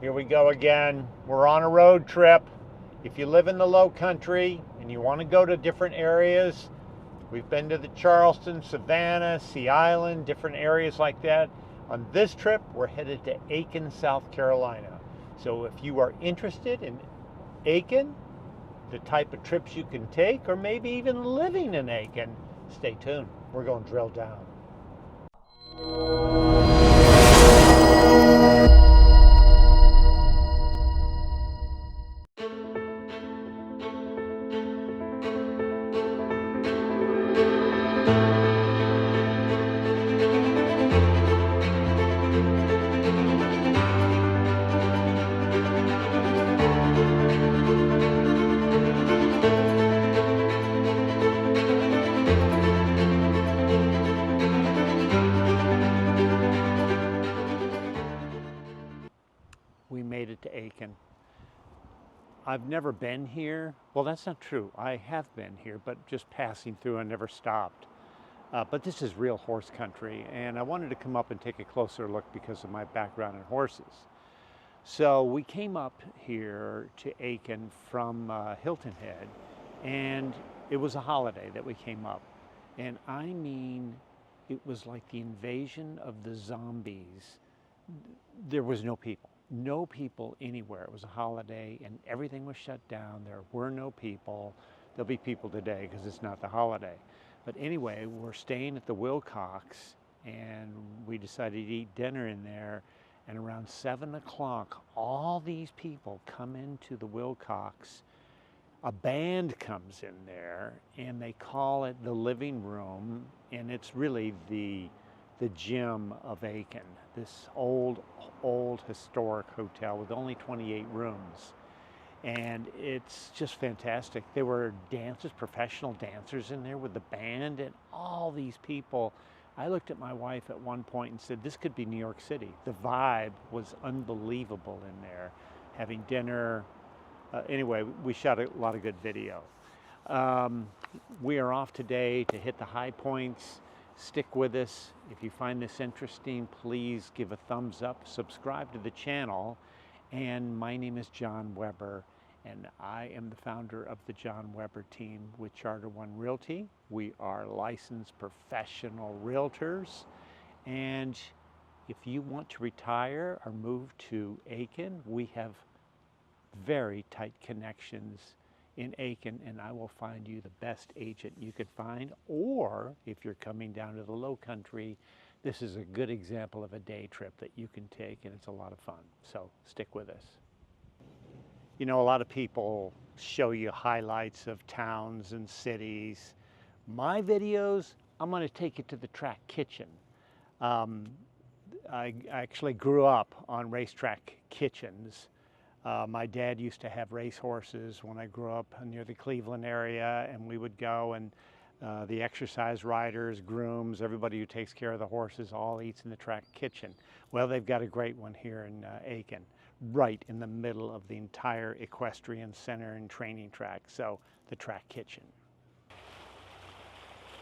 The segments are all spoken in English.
Here we go again. We're on a road trip. If you live in the Lowcountry and you want to go to different areas, we've been to the Charleston, Savannah, Sea Island, different areas like that. On this trip, we're headed to Aiken, South Carolina. So if you are interested in Aiken, the type of trips you can take, or maybe even living in Aiken, stay tuned. We're going to drill down. We made it to Aiken. I've never been here. Well, that's not true. I have been here, but just passing through and never stopped. But this is real horse country, and I wanted to come up and take a closer look because of my background in horses. So we came up here to Aiken from Hilton Head, and it was a holiday that we came up. And I mean, it was like the invasion of the zombies. There was no people. No people anywhere. It was a holiday and everything was shut down. There were no people. There'll be people today because it's not the holiday. But anyway, we're staying at the Wilcox and we decided to eat dinner in there. And around 7 o'clock, all these people come into the Wilcox. A band comes in there and they call it the living room, and it's really the gym of Aiken, this old historic hotel with only 28 rooms. And it's just fantastic. There were dancers, professional dancers in there with the band and all these people. I looked at my wife at one point and said, this could be New York City. The vibe was unbelievable in there, having dinner. Anyway, we shot a lot of good video. We are off today to hit the high points. Stick with us. If you find this interesting, please give a thumbs up, subscribe to the channel. And my name is John Weber, and I am the founder of the John Weber team with Charter One Realty. We are licensed professional realtors. And if you want to retire or move to Aiken, we have very tight connections in Aiken, and I will find you the best agent you could find. Or if you're coming down to the Lowcountry, this is a good example of a day trip that you can take, and it's a lot of fun. So stick with us. You know, a lot of people show you highlights of towns and cities. My videos, I'm going to take you to the track kitchen. I actually grew up on racetrack kitchens. My dad used to have race horses when I grew up near the Cleveland area, and we would go, and the exercise riders, grooms, everybody who takes care of the horses all eats in the track kitchen. Well, they've got a great one here in Aiken, right in the middle of the entire equestrian center and training track, so the track kitchen.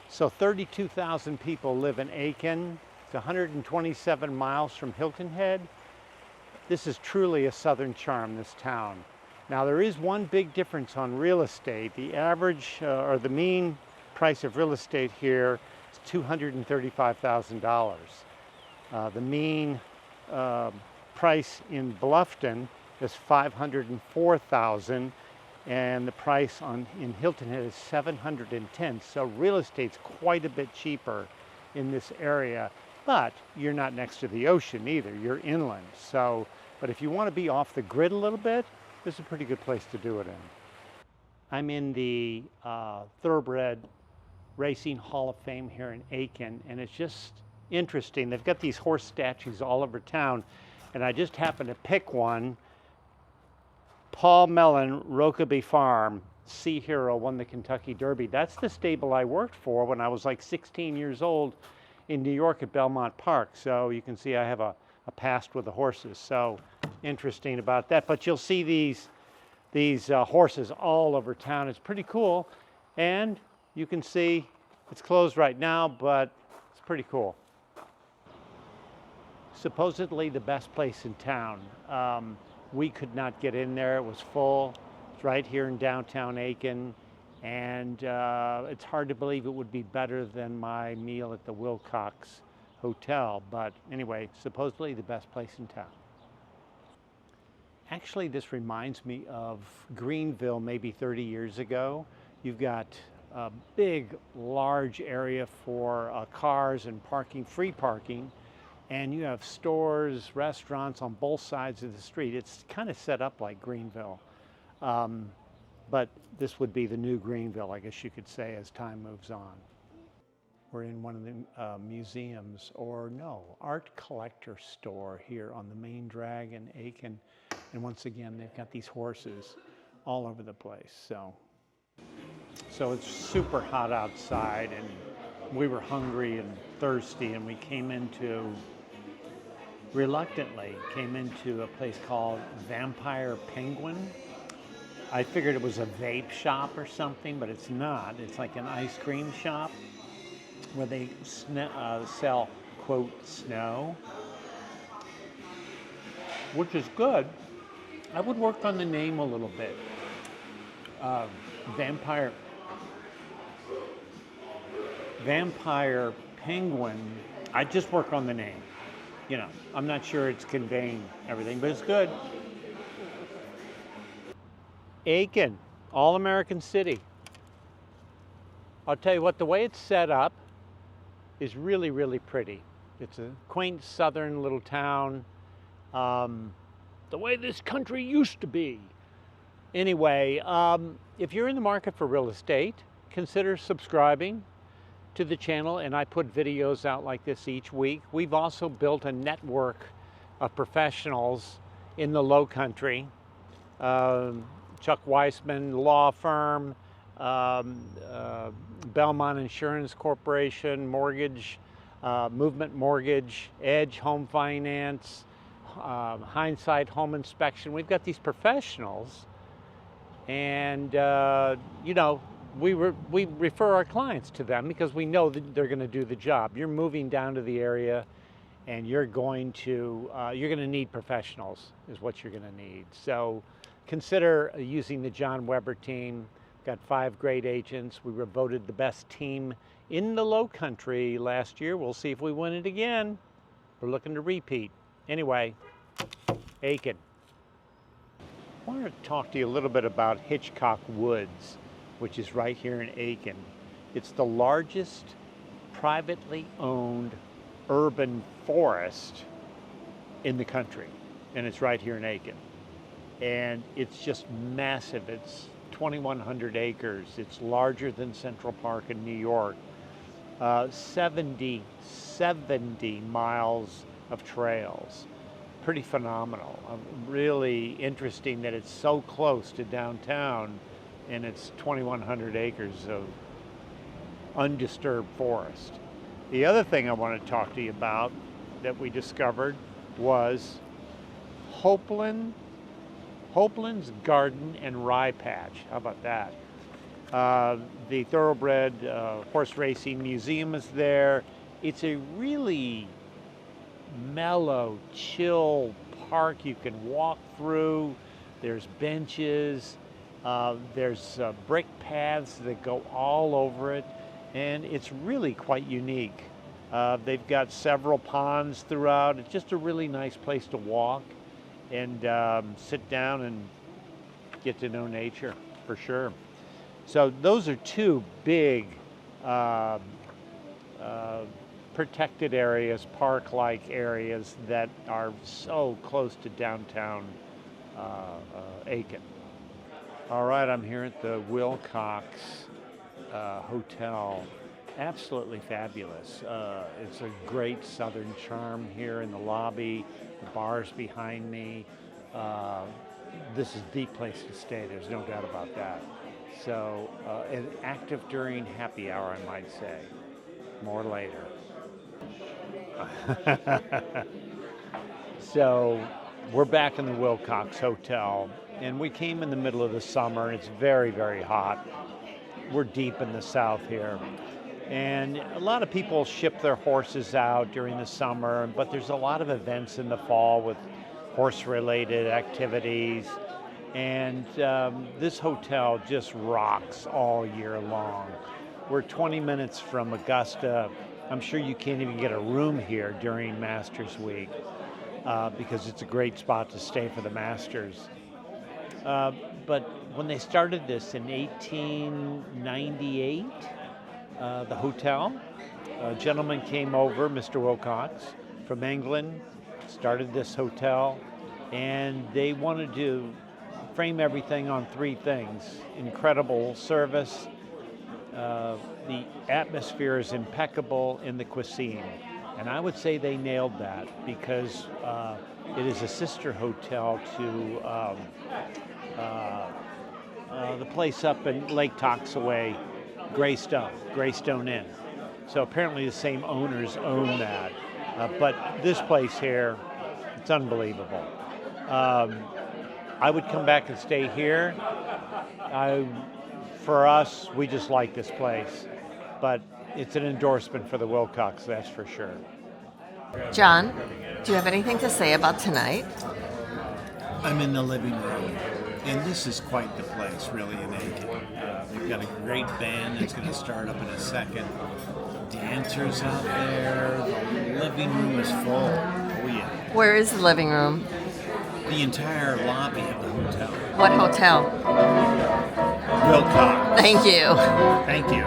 So 32,000 people live in Aiken. It's 127 miles from Hilton Head. This is truly a southern charm, this town. Now there is one big difference on real estate. The average or the mean price of real estate here is $235,000. The mean price in Bluffton is $504,000, and the price in Hilton Head is $710,000. So real estate's quite a bit cheaper in this area. But you're not next to the ocean either, you're inland. So, but if you want to be off the grid a little bit, this is a pretty good place to do it in. I'm in the Thoroughbred Racing Hall of Fame here in Aiken, and it's just interesting. They've got these horse statues all over town, and I just happened to pick one. Paul Mellon, Rokeby Farm, Sea Hero, won the Kentucky Derby. That's the stable I worked for when I was like 16 years old in New York at Belmont Park. So you can see I have a past with the horses. So interesting about that. But you'll see these horses all over town. It's pretty cool. And you can see it's closed right now, but it's pretty cool. Supposedly the best place in town. We could not get in there. It was full. It's right here in downtown Aiken. And it's hard to believe it would be better than my meal at the Wilcox Hotel. But anyway, supposedly the best place in town. Actually, this reminds me of Greenville maybe 30 years ago. You've got a big, large area for cars and parking, free parking, and you have stores, restaurants on both sides of the street. It's kind of set up like Greenville, but this would be the new Greenville, I guess you could say, as time moves on. We're in one of the museums, or no, art collector store here on the main drag in Aiken. And once again, they've got these horses all over the place. So it's super hot outside, and we were hungry and thirsty, and we reluctantly came into a place called Vampire Penguin. I figured it was a vape shop or something, but it's not. It's like an ice cream shop where they sell, quote, snow, which is good. I would work on the name a little bit. Vampire Penguin, I just work on the name. You know, I'm not sure it's conveying everything, but it's good. Aiken, all-American city. I'll tell you what, the way it's set up is really, really pretty. It's a quaint southern little town. The way this country used to be. Anyway, if you're in the market for real estate, consider subscribing to the channel, and I put videos out like this each week. We've also built a network of professionals in the Lowcountry. Chuck Weissman Law Firm, Belmont Insurance Corporation, Mortgage, Movement Mortgage, Edge Home Finance, Hindsight Home Inspection. We've got these professionals, and you know, we refer our clients to them because we know that they're going to do the job. You're moving down to the area, and you're going to need professionals, is what you're going to need. So consider using the John Weber team. Got 5 great agents. We were voted the best team in the Lowcountry last year. We'll see if we win it again. We're looking to repeat. Anyway, Aiken. I want to talk to you a little bit about Hitchcock Woods, which is right here in Aiken. It's the largest privately owned urban forest in the country, and it's right here in Aiken. And it's just massive. It's 2,100 acres. It's larger than Central Park in New York. 70 miles of trails. Pretty phenomenal. Really interesting that it's so close to downtown, and it's 2,100 acres of undisturbed forest. The other thing I want to talk to you about that we discovered was Hopeland's Garden and Rye Patch. How about that? The Thoroughbred Horse Racing Museum is there. It's a really mellow, chill park you can walk through. There's benches. There's brick paths that go all over it, and it's really quite unique. They've got several ponds throughout. It's just a really nice place to walk and sit down and get to know nature, for sure. So those are 2 big protected areas, park-like areas that are so close to downtown Aiken. All right, I'm here at the Wilcox Hotel. Absolutely fabulous. It's a great southern charm here in the lobby. The bar's behind me. This is the place to stay. There's no doubt about that. So, and active during happy hour, I might say. More later. So, we're back in the Wilcox Hotel, and we came in the middle of the summer, and it's very, very hot. We're deep in the south here. And a lot of people ship their horses out during the summer, but there's a lot of events in the fall with horse-related activities. And this hotel just rocks all year long. We're 20 minutes from Augusta. I'm sure you can't even get a room here during Masters Week because it's a great spot to stay for the Masters. But when they started this in 1898, the hotel, a gentleman came over, Mr. Wilcox, from England, started this hotel, and they wanted to frame everything on three things: incredible service, the atmosphere is impeccable, in the cuisine. And I would say they nailed that because it is a sister hotel to the place up in Lake Toxaway, Greystone Inn. So apparently the same owners own that. But this place here, it's unbelievable. I would come back and stay here. For us, we just like this place. But it's an endorsement for the Wilcox, that's for sure. John, do you have anything to say about tonight? I'm in the living room, and this is quite the place, really, in Aiken. They've got a great band that's going to start up in a second. Dancers out there. The living room is full. Oh, yeah. Where is the living room? The entire lobby of the hotel. What hotel? Wilcox. Thank you. Thank you.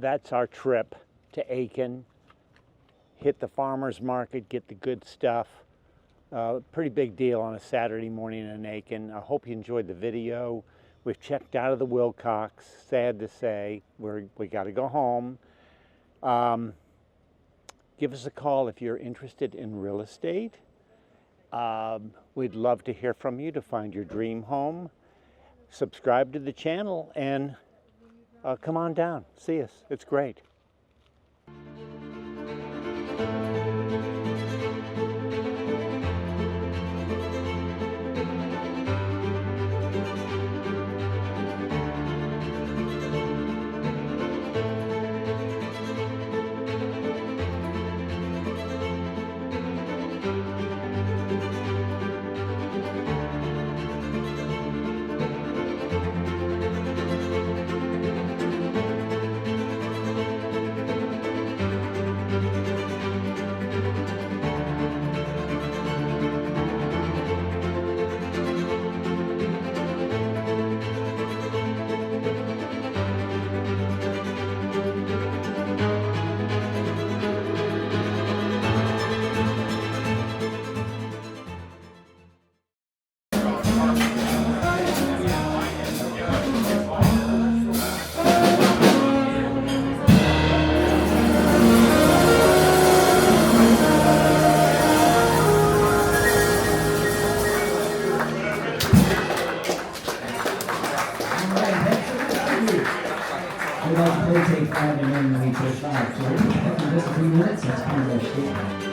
That's our trip to Aiken. Hit the farmer's market, get the good stuff. Pretty big deal on a Saturday morning in Aiken. I hope you enjoyed the video. We've checked out of the Wilcox. Sad to say, we got to go home. Give us a call if you're interested in real estate. We'd love to hear from you to find your dream home. Subscribe to the channel and come on down. See us. It's great. Take 5 and then we take 5. So we're just a few minutes. That's kind of our statement.